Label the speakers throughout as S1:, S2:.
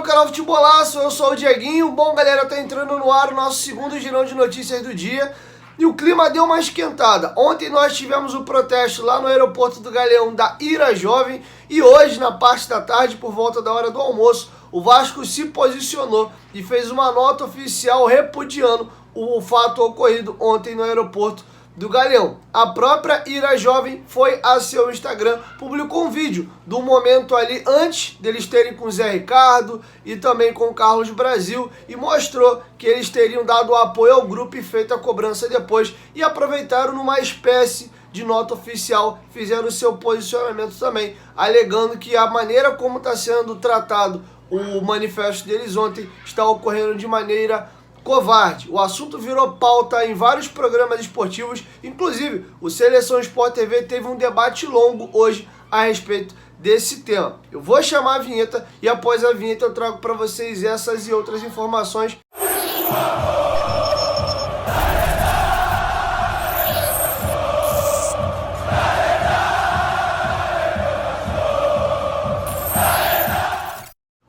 S1: canal Futebolaço, eu sou o Dieguinho. Bom, galera, tá entrando no ar o nosso segundo girão de notícias do dia e o clima deu uma esquentada. Ontem nós tivemos o protesto lá no aeroporto do Galeão da Ira Jovem e hoje, na parte da tarde, por volta da hora do almoço, o Vasco se posicionou e fez uma nota oficial repudiando o fato ocorrido ontem no aeroporto do Galeão. A própria Ira Jovem foi a seu Instagram, publicou um vídeo do momento ali antes deles terem com o Zé Ricardo e também com o Carlos Brasil e mostrou que eles teriam dado apoio ao grupo e feito a cobrança depois e aproveitaram numa espécie de nota oficial, fizeram o seu posicionamento também, alegando que a maneira como está sendo tratado o manifesto deles ontem está ocorrendo de maneira covarde. O assunto virou pauta em vários programas esportivos, inclusive o Seleção Sport TV teve um debate longo hoje a respeito desse tema. Eu vou chamar a vinheta e após a vinheta eu trago para vocês essas e outras informações.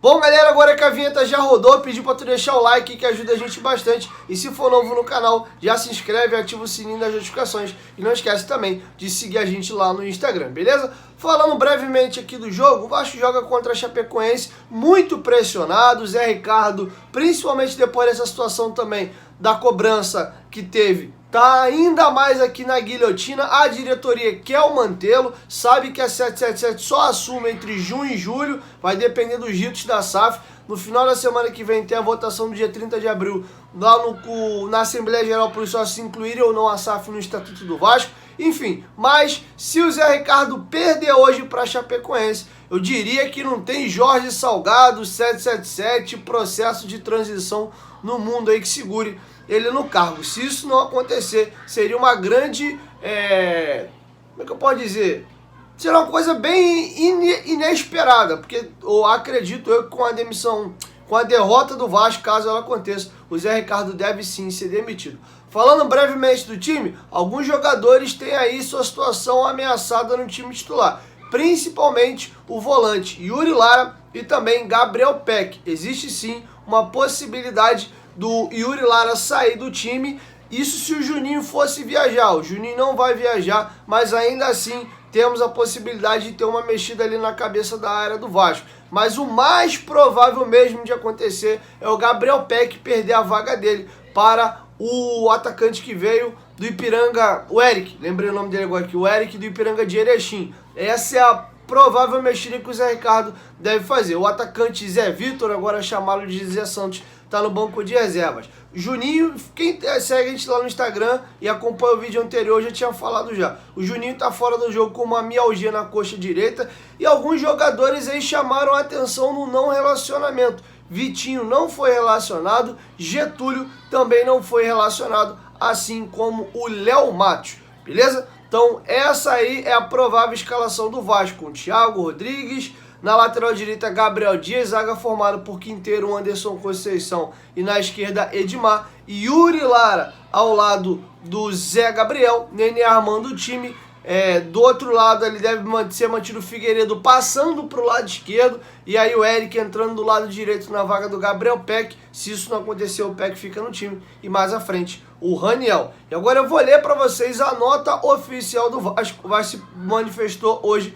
S1: Bom, galera, agora que a vinheta já rodou, pedi para tu deixar o like que ajuda a gente bastante. E se for novo no canal, já se inscreve e ativa o sininho das notificações. E não esquece também de seguir a gente lá no Instagram, beleza? Falando brevemente aqui do jogo, o Vasco joga contra a Chapecoense, muito pressionado. Zé Ricardo, principalmente depois dessa situação também da cobrança que teve, tá ainda mais aqui na guilhotina. A diretoria quer mantê-lo, sabe que a 777 só assume entre junho e julho, vai depender dos ritos da SAF. No final da semana que vem tem a votação do dia 30 de abril lá na Assembleia Geral, por isso se incluírem ou não a SAF no Estatuto do Vasco. Enfim, mas se o Zé Ricardo perder hoje para a Chapecoense, eu diria que não tem Jorge Salgado, 777, processo de transição no mundo aí que segure ele no cargo. Se isso não acontecer, seria uma grande, como é que eu posso dizer? Será uma coisa bem inesperada, porque eu acredito que com a demissão, com a derrota do Vasco, caso ela aconteça, o Zé Ricardo deve sim ser demitido. Falando brevemente do time, alguns jogadores têm aí sua situação ameaçada no time titular, principalmente o volante Yuri Lara e também Gabriel Peck. Existe sim uma possibilidade do Yuri Lara sair do time, isso se o Juninho fosse viajar. O Juninho não vai viajar, mas ainda assim temos a possibilidade de ter uma mexida ali na cabeça da área do Vasco. Mas o mais provável mesmo de acontecer é o Gabriel Peck perder a vaga dele para o atacante que veio do Ipiranga, o Eric, lembrei o nome dele agora aqui, o Eric do Ipiranga de Erechim. Essa é a provável mexida que o Zé Ricardo deve fazer. O atacante Zé Vitor, agora chamado de Zé Santos, está no banco de reservas. Juninho, quem segue a gente lá no Instagram e acompanha o vídeo anterior já tinha falado já. O Juninho está fora do jogo com uma mialgia na coxa direita e alguns jogadores aí chamaram a atenção no não relacionamento. Vitinho não foi relacionado, Getúlio também não foi relacionado, assim como o Léo Matos, beleza? Então essa aí é a provável escalação do Vasco, com Thiago Rodrigues, na lateral direita Gabriel Dias, zaga formada por Quinteiro, Anderson Conceição e na esquerda Edmar, e Yuri Lara ao lado do Zé Gabriel, Nenê armando o time. Do outro lado ele deve ser mantido o Figueiredo passando para o lado esquerdo e aí o Eric entrando do lado direito na vaga do Gabriel Peck. Se isso não acontecer, o Peck fica no time e mais à frente o Raniel. E agora eu vou ler para vocês a nota oficial do Vasco. O Vasco se manifestou hoje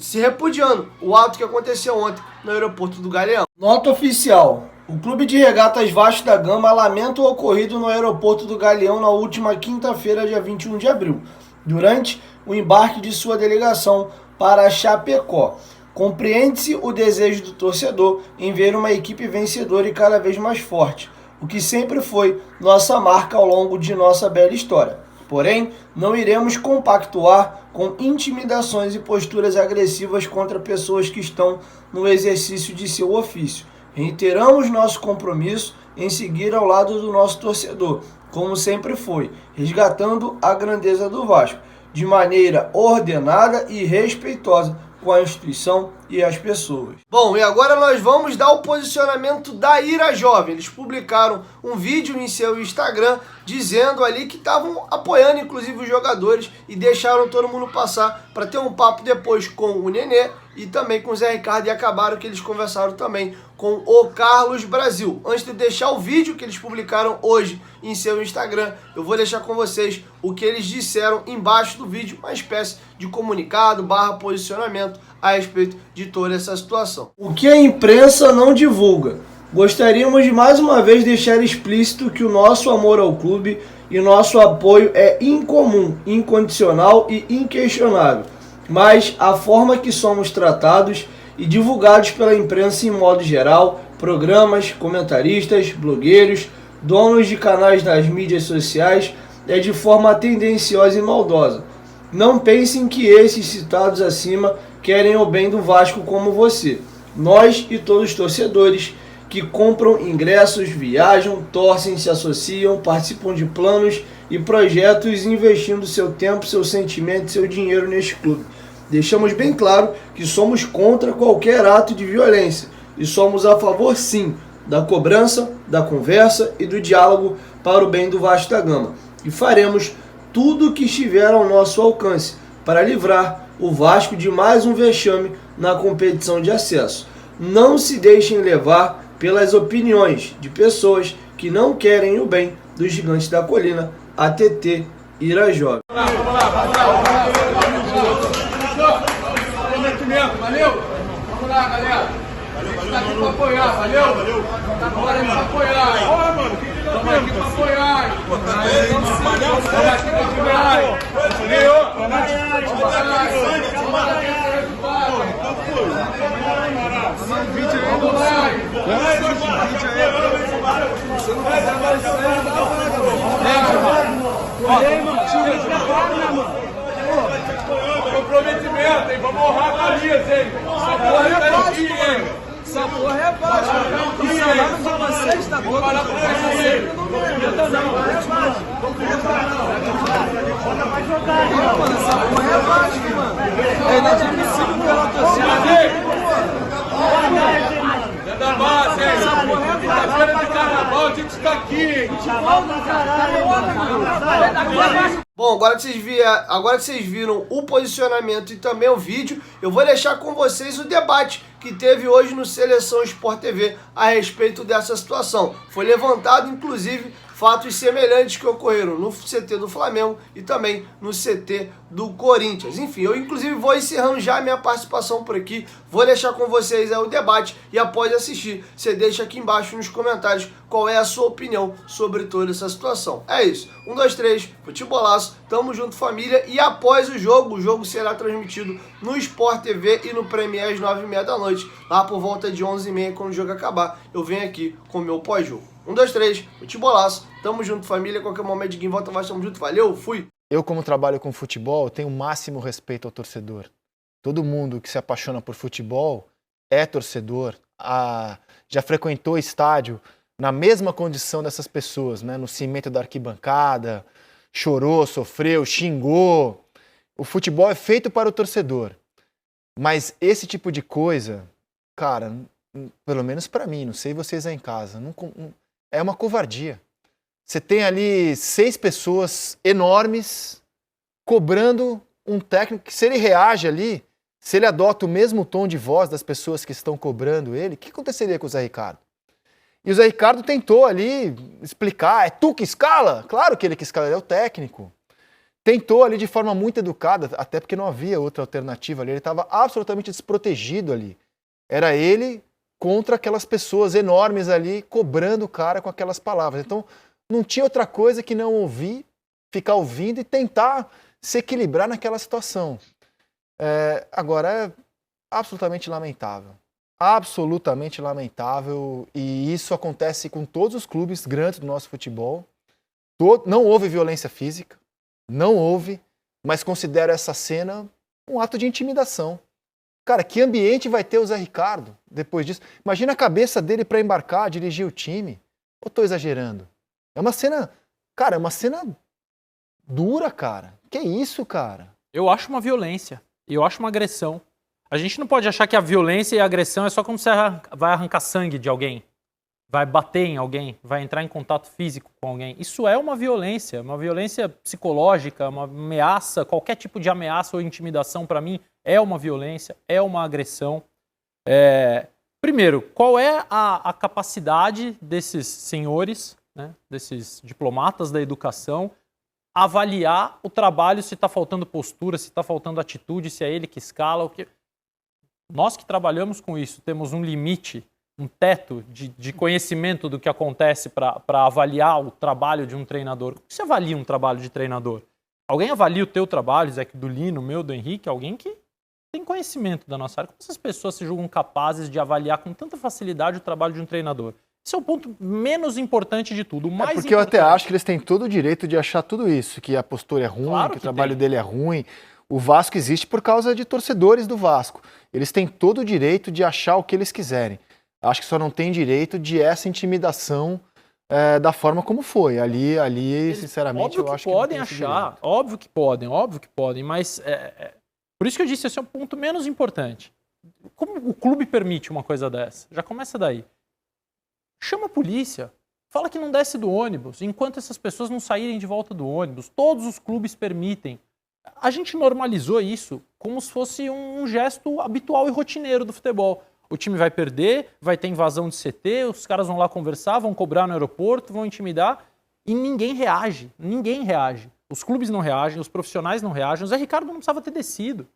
S1: se repudiando o ato que aconteceu ontem no aeroporto do Galeão. Nota oficial. O Clube de Regatas Vasco da Gama lamenta o ocorrido no aeroporto do Galeão na última quinta-feira, dia 21 de abril, durante o embarque de sua delegação para Chapecó. Compreende-se o desejo do torcedor em ver uma equipe vencedora e cada vez mais forte, o que sempre foi nossa marca ao longo de nossa bela história. Porém, não iremos compactuar com intimidações e posturas agressivas contra pessoas que estão no exercício de seu ofício. Reiteramos nosso compromisso em seguir ao lado do nosso torcedor, como sempre foi, resgatando a grandeza do Vasco, de maneira ordenada e respeitosa com a instituição e as pessoas. Bom, e agora nós vamos dar o posicionamento da Ira Jovem. Eles publicaram um vídeo em seu Instagram dizendo ali que estavam apoiando inclusive os jogadores e deixaram todo mundo passar para ter um papo depois com o Nenê e também com o Zé Ricardo, e acabaram que eles conversaram também com o Carlos Brasil. Antes de deixar o vídeo que eles publicaram hoje em seu Instagram, eu vou deixar com vocês o que eles disseram embaixo do vídeo, uma espécie de comunicado / posicionamento a respeito de toda essa situação. O que a imprensa não divulga. Gostaríamos de mais uma vez deixar explícito que o nosso amor ao clube e nosso apoio é incomum, incondicional e inquestionável, mas a forma que somos tratados e divulgados pela imprensa em modo geral, programas, comentaristas, blogueiros, donos de canais nas mídias sociais, é de forma tendenciosa e maldosa. Não pensem que esses citados acima querem o bem do Vasco como você. Nós e todos os torcedores que compram ingressos, viajam, torcem, se associam, participam de planos e projetos investindo seu tempo, seu sentimento e seu dinheiro neste clube. Deixamos bem claro que somos contra qualquer ato de violência e somos a favor, sim, da cobrança, da conversa e do diálogo para o bem do Vasco da Gama. E faremos tudo o que estiver ao nosso alcance para livrar o Vasco de mais um vexame na competição de acesso. Não se deixem levar pelas opiniões de pessoas que não querem o bem dos gigantes da colina, ATT Ira Jovem.
S2: Valeu? Vamos lá, galera. A gente tá aqui pra apoiar, valeu? Tá agora pra apoiar. Bora, mano. Estamos aqui pra apoiar. Estamos aqui pra apoiar. Comprometimento, hein? Vamos honrar a camisa, hein? Essa porra é básica, hein? Essa porra é básica. Os salários de vocês tá todo. Vou falar pra vocês. Essa porra é básica, mano. É inadmissível pela torcida. É da base, hein? Essa porra é quinta-feira de carnaval, a gente tá aqui, hein?
S1: Bom, agora que vocês viram o posicionamento e também o vídeo, eu vou deixar com vocês o debate que teve hoje no Seleção Sport TV a respeito dessa situação. Foi levantado, inclusive, fatos semelhantes que ocorreram no CT do Flamengo e também no CT do Corinthians. Enfim, eu inclusive vou encerrando já a minha participação por aqui, vou deixar com vocês aí o debate e após assistir, você deixa aqui embaixo nos comentários qual é a sua opinião sobre toda essa situação. É isso, 1, 2, 3, futebolaço, tamo junto família, e após o jogo será transmitido no Sport TV e no Premier às 9h30 da noite, lá por volta de 11h30, quando o jogo acabar, eu venho aqui com o meu pós-jogo. 1, 2, 3, futebolaço, tamo junto família, qualquer momento de volta vai, tamo junto, valeu, fui!
S3: Eu, como trabalho com futebol, tenho o máximo respeito ao torcedor. Todo mundo que se apaixona por futebol é torcedor, já frequentou estádio na mesma condição dessas pessoas, né? No cimento da arquibancada, chorou, sofreu, xingou. O futebol é feito para o torcedor. Mas esse tipo de coisa, cara, pelo menos para mim, não sei vocês aí em casa, é uma covardia. Você tem ali 6 pessoas enormes cobrando um técnico que, se ele reage ali, se ele adota o mesmo tom de voz das pessoas que estão cobrando ele, o que aconteceria com o Zé Ricardo? E o Zé Ricardo tentou ali explicar, é tu que escala? Claro que ele que escala, ele é o técnico. Tentou ali de forma muito educada, até porque não havia outra alternativa ali, ele estava absolutamente desprotegido ali. Era ele contra aquelas pessoas enormes ali, cobrando o cara com aquelas palavras. Então, não tinha outra coisa que não ouvir, ficar ouvindo e tentar se equilibrar naquela situação. Agora, é absolutamente lamentável. Absolutamente lamentável. E isso acontece com todos os clubes grandes do nosso futebol. Não houve violência física, não houve, mas considero essa cena um ato de intimidação. Cara, que ambiente vai ter o Zé Ricardo depois disso? Imagina a cabeça dele para embarcar, dirigir o time. Ou estou exagerando? É uma cena, cara, é uma cena dura, cara. Que isso, cara?
S4: Eu acho uma violência, eu acho uma agressão. A gente não pode achar que a violência e a agressão é só quando você vai arrancar sangue de alguém, vai bater em alguém, vai entrar em contato físico com alguém. Isso é uma violência psicológica, uma ameaça, qualquer tipo de ameaça ou intimidação, para mim, é uma violência, é uma agressão. Primeiro, qual é a capacidade desses senhores, né, desses diplomatas da educação, avaliar o trabalho, se está faltando postura, se está faltando atitude, se é ele que escala. O que... Nós que trabalhamos com isso temos um limite, um teto de conhecimento do que acontece para avaliar o trabalho de um treinador. Como você avalia um trabalho de treinador? Alguém avalia o teu trabalho, Zé, do Lino, meu, do Henrique, alguém que tem conhecimento da nossa área. Como essas pessoas se julgam capazes de avaliar com tanta facilidade o trabalho de um treinador? Esse é o ponto menos importante de tudo. O mais
S3: porque eu até acho que eles têm todo o direito de achar tudo isso, que a postura é ruim,
S4: Claro
S3: que o
S4: que
S3: trabalho
S4: tem.
S3: dele é ruim. O Vasco existe por causa de torcedores do Vasco. Eles têm todo o direito de achar o que eles quiserem. Acho que só não tem direito de essa intimidação da forma como foi. Ali sinceramente, eu acho que não tem esse direito.
S4: Óbvio que podem, mas por isso que eu disse, esse é o ponto menos importante. Como o clube permite uma coisa dessa? Já começa daí. Chama a polícia, fala que não desce do ônibus, enquanto essas pessoas não saírem de volta do ônibus. Todos os clubes permitem. A gente normalizou isso como se fosse um gesto habitual e rotineiro do futebol. O time vai perder, vai ter invasão de CT, os caras vão lá conversar, vão cobrar no aeroporto, vão intimidar e ninguém reage. Ninguém reage. Os clubes não reagem, os profissionais não reagem. O Zé Ricardo não precisava ter descido.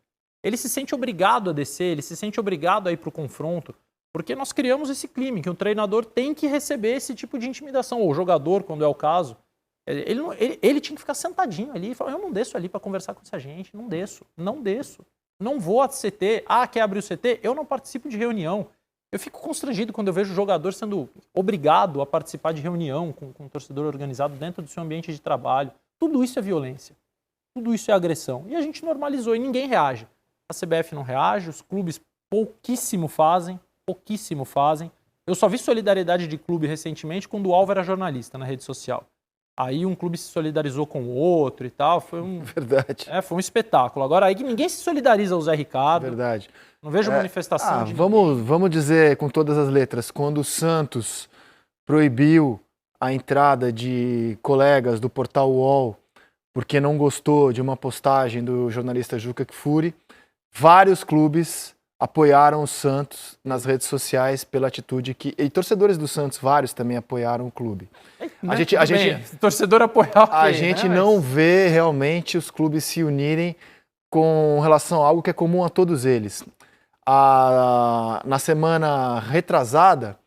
S4: Ele se sente obrigado a descer, ele se sente obrigado a ir para o confronto, porque nós criamos esse clima que o treinador tem que receber esse tipo de intimidação, ou o jogador, quando é o caso. Ele tinha que ficar sentadinho ali e falar, eu não desço ali para conversar com essa gente, não desço. Não vou a CT, quer abrir o CT? Eu não participo de reunião. Eu fico constrangido quando eu vejo o jogador sendo obrigado a participar de reunião com um torcedor organizado dentro do seu ambiente de trabalho. Tudo isso é violência, tudo isso é agressão. E a gente normalizou e ninguém reage. A CBF não reage, os clubes pouquíssimo fazem. Eu só vi solidariedade de clube recentemente quando o Alvo era jornalista na rede social. Aí um clube se solidarizou com o outro e tal,
S3: Verdade.
S4: Foi um espetáculo. Agora aí que ninguém se solidariza ao Zé Ricardo.
S3: Verdade.
S4: Não vejo manifestação de
S3: vamos dizer com todas as letras, quando o Santos proibiu a entrada de colegas do portal UOL porque não gostou de uma postagem do jornalista Juca Kfouri, vários clubes apoiaram o Santos nas redes sociais pela atitude e torcedores do Santos, vários também apoiaram o clube.
S4: Torcedor apoiar
S3: a gente não vê realmente os clubes se unirem com relação a algo que é comum a todos eles. Na semana retrasada,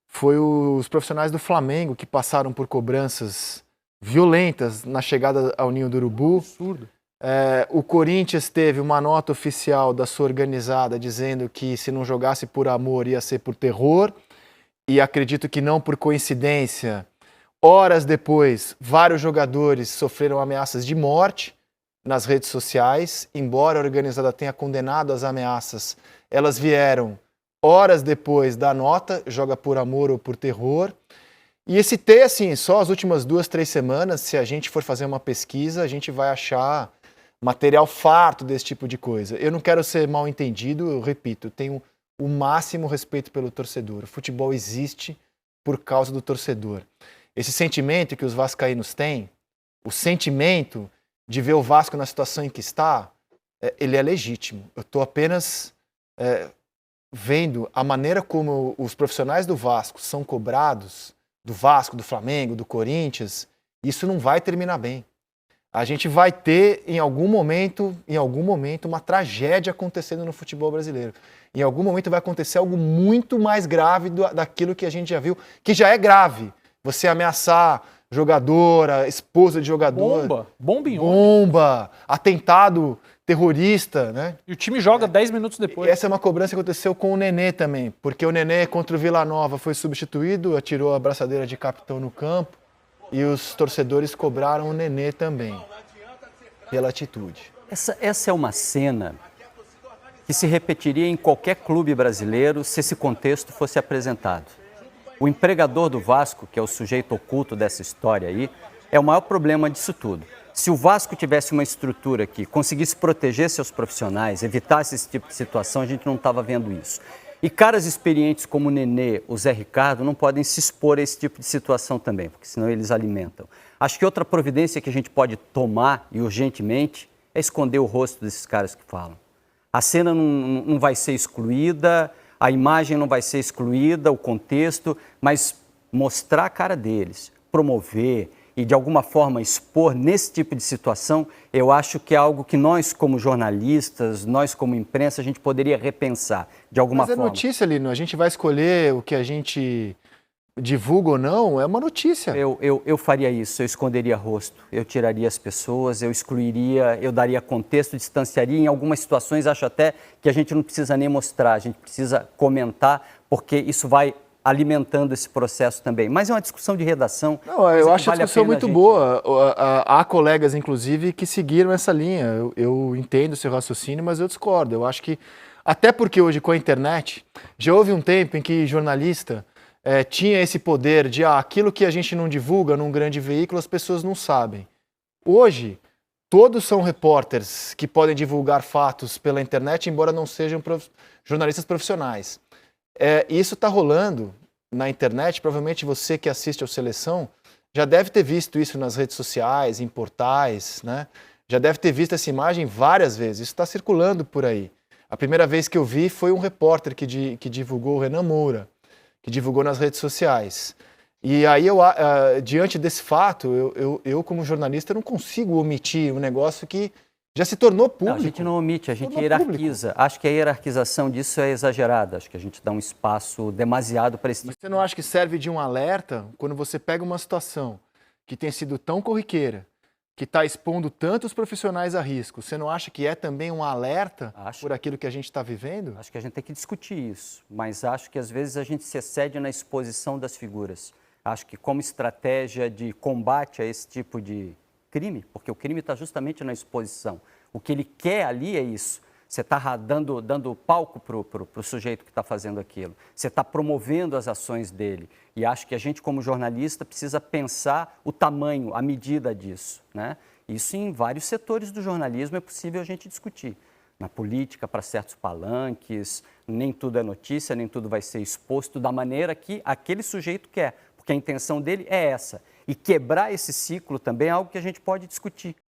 S3: foi os profissionais do Flamengo que passaram por cobranças violentas na chegada ao Ninho do Urubu.
S4: Absurdo.
S3: O Corinthians teve uma nota oficial da sua organizada dizendo que se não jogasse por amor ia ser por terror, e acredito que não por coincidência, horas depois, vários jogadores sofreram ameaças de morte nas redes sociais. Embora a organizada tenha condenado as ameaças, elas vieram horas depois da nota, joga por amor ou por terror. E esse assim, só as últimas 2-3 semanas, se a gente for fazer uma pesquisa, a gente vai achar material farto desse tipo de coisa. Eu não quero ser mal entendido, eu repito, eu tenho o máximo respeito pelo torcedor. O futebol existe por causa do torcedor. Esse sentimento que os vascaínos têm, o sentimento de ver o Vasco na situação em que está, ele é legítimo. Eu estou apenas vendo a maneira como os profissionais do Vasco são cobrados, do Vasco, do Flamengo, do Corinthians, isso não vai terminar bem. A gente vai ter, em algum momento, uma tragédia acontecendo no futebol brasileiro. Em algum momento vai acontecer algo muito mais grave daquilo que a gente já viu, que já é grave. Você ameaçar jogadora, esposa de jogador. Bomba, atentado terrorista, né?
S4: E o time joga 10 minutos depois.
S3: E essa é uma cobrança que aconteceu com o Nenê também, porque o Nenê contra o Vila Nova foi substituído, atirou a braçadeira de capitão no campo, e os torcedores cobraram o Nenê também, pela atitude.
S5: Essa é uma cena que se repetiria em qualquer clube brasileiro se esse contexto fosse apresentado. O empregador do Vasco, que é o sujeito oculto dessa história aí, é o maior problema disso tudo. Se o Vasco tivesse uma estrutura que conseguisse proteger seus profissionais, evitasse esse tipo de situação, a gente não estava vendo isso. E caras experientes como o Nenê, o Zé Ricardo, não podem se expor a esse tipo de situação também, porque senão eles alimentam. Acho que outra providência que a gente pode tomar, e urgentemente, é esconder o rosto desses caras que falam. A cena não vai ser excluída, a imagem não vai ser excluída, o contexto, mas mostrar a cara deles, promover e de alguma forma expor nesse tipo de situação, eu acho que é algo que nós como jornalistas, nós como imprensa, a gente poderia repensar de alguma forma.
S3: Mas é notícia, Lino, a gente vai escolher o que a gente divulga ou não, é uma notícia.
S5: Eu faria isso, eu esconderia rosto, eu tiraria as pessoas, eu excluiria, eu daria contexto, distanciaria. Em algumas situações, acho até que a gente não precisa nem mostrar, a gente precisa comentar, porque isso vai alimentando esse processo também. Mas é uma discussão de redação.
S3: Não, eu acho a discussão muito boa. Há colegas, inclusive, que seguiram essa linha. Eu entendo o seu raciocínio, mas eu discordo. Eu acho que, até porque hoje com a internet, já houve um tempo em que jornalista tinha esse poder de aquilo que a gente não divulga num grande veículo, as pessoas não sabem. Hoje, todos são repórteres que podem divulgar fatos pela internet, embora não sejam jornalistas profissionais. Isso está rolando na internet, provavelmente você que assiste ao Seleção já deve ter visto isso nas redes sociais, em portais, né? Já deve ter visto essa imagem várias vezes, isso está circulando por aí. A primeira vez que eu vi foi um repórter que divulgou, o Renan Moura, que divulgou nas redes sociais. E aí, diante desse fato, eu como jornalista não consigo omitir um negócio que já se tornou público.
S5: Não, a gente não omite, a gente hierarquiza. Acho que a hierarquização disso é exagerada. Acho que a gente dá um espaço demasiado para esse tipo.
S3: Mas você não acha que serve de um alerta quando você pega uma situação que tem sido tão corriqueira, que está expondo tantos profissionais a risco? Você não acha que é também um alerta por aquilo que a gente está vivendo?
S5: Acho que a gente tem que discutir isso, mas acho que às vezes a gente se excede na exposição das figuras. Acho que como estratégia de combate a esse tipo de crime, porque o crime está justamente na exposição. O que ele quer ali é isso. Você está dando palco para o sujeito que está fazendo aquilo. Você está promovendo as ações dele. E acho que a gente, como jornalista, precisa pensar o tamanho, a medida disso, né? Isso em vários setores do jornalismo é possível a gente discutir. Na política, para certos palanques, nem tudo é notícia, nem tudo vai ser exposto da maneira que aquele sujeito quer. Porque a intenção dele é essa. E quebrar esse ciclo também é algo que a gente pode discutir.